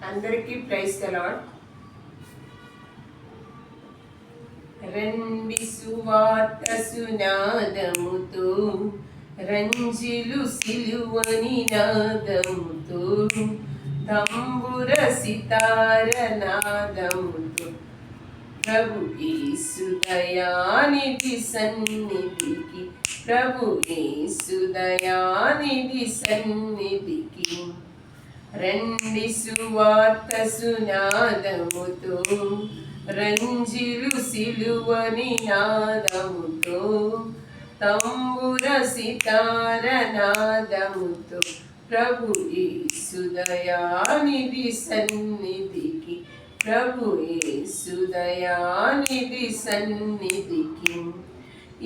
అందరికీ praise the lord. రండి సువార్త సునాదముతో, రంజిలు సిలువని నాదముతో, తంబుర సితార నాదముతో, ప్రభు యేసు దయానిధి సన్నిధికి, ప్రభు యేసు దయానిధి సన్నిధికి రండి సువార్త సునాదముతో, రంజిలు సిలువని నాదముతో, తంబుర సితార నాదముతో, ప్రభు యేసు దయానిధి సన్నిధికి, ప్రభు యేసు దయానిధి సన్నిధికి.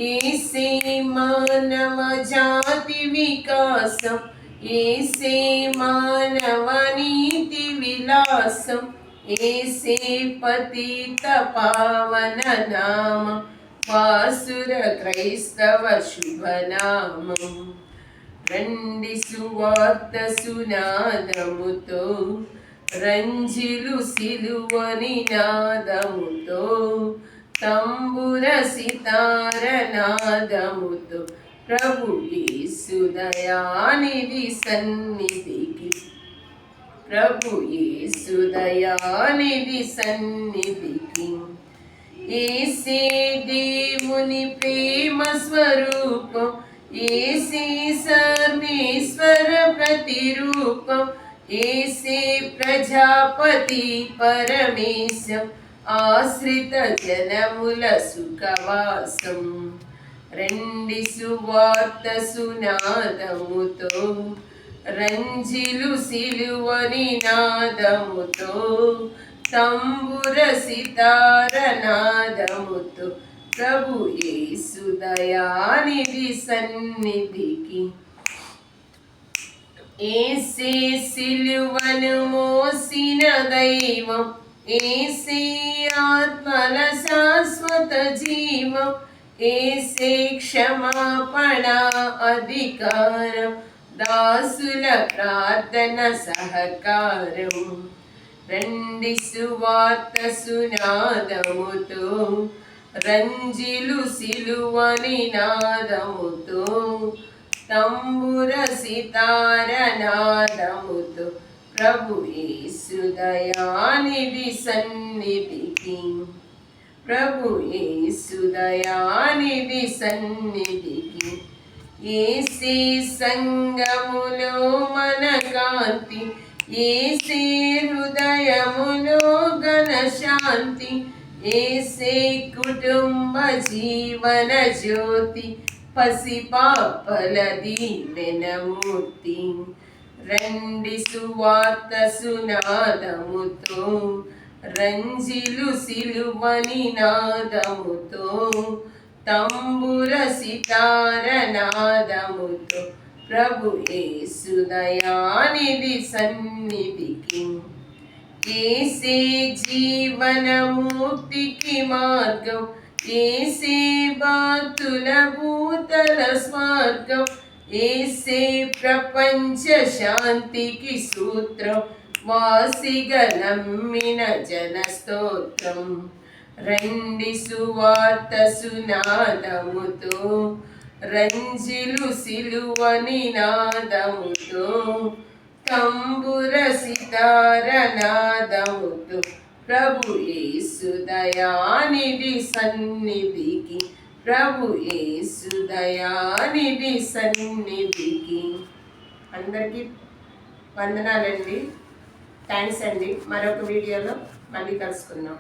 యేసే మానవ జాతి వికాసం, యేసే మానవ నీతి విలాసం, యేసే పతిత పావన నామం, వాసుర క్రైస్తవ శుభనామం. రండి సువార్త సునాదముతో, రంజిలు సిలువని నాదముతో, తంబుర సితార నాదముతో, ప్రభు యేసు దయానిధి సన్నిధికి, ప్రభు యేసు దయానిధి సన్నిధికి. యేసే దేవుని ప్రేమ స్వరూపం, యేసే సర్వేశ్వర ప్రతిరూపం, యేసే ప్రజాపతి పరమేశం, ఆశ్రిత జనముల సుఖవాసం. రండి సువార్త సునాదముతో, రంజిలు సిలువని నాదముతో, తంబుర సితార నాదముతో, ప్రభు యేసు దయానిధి సన్నిధికి. యేసే సిలువను మోసిన దైవం, యేసే ఆత్మల శాశ్వత జీవం, యేసే క్షమాపణ అధికారం, దాసుల ప్రార్థన సహకారం. రండి సువార్త సునాదముతో, రంజిలు సిలువని నాదముతో, తంబుర సితార నాదముతో, ప్రభు యేసు దయానిధి సన్నిధికి, ప్రభు యేసు దయానిధి సన్నిధికి. యేసే సంగములో మన కాంతి, యేసే హృదయములో ఘన శాంతి, యేసే కుటుంబ జీవన జ్యోతి, పసిపాపల దీవెనమూర్తి. రండి సువార్త సునాదముతో, రంజిలు సిలువని నాదముతో, తంబుర సితార నాదముతో, ప్రభు యేసు దయానిధి సన్నిధికి. యేసే జీవనముక్తికి మార్గం, యేసే భక్తుల భూతల స్వర్గం, యేసే ప్రపంచ శాంతికి సూత్రం, వాసిగా నమ్మిన జన స్తోత్రం. రండి సువార్త సునాదముతో, రంజిలు సిలువని నాదముతో, తంబుర సితార నాదముతో, ప్రభు యేసు దయానిధి సన్నిధికి, ప్రభు యేసు దయానిధి సన్నిధికి. అందరికీ వందనాలండి. థ్యాంక్స్ అండి. మరొక వీడియోలో మళ్ళీ కలుసుకుందాం.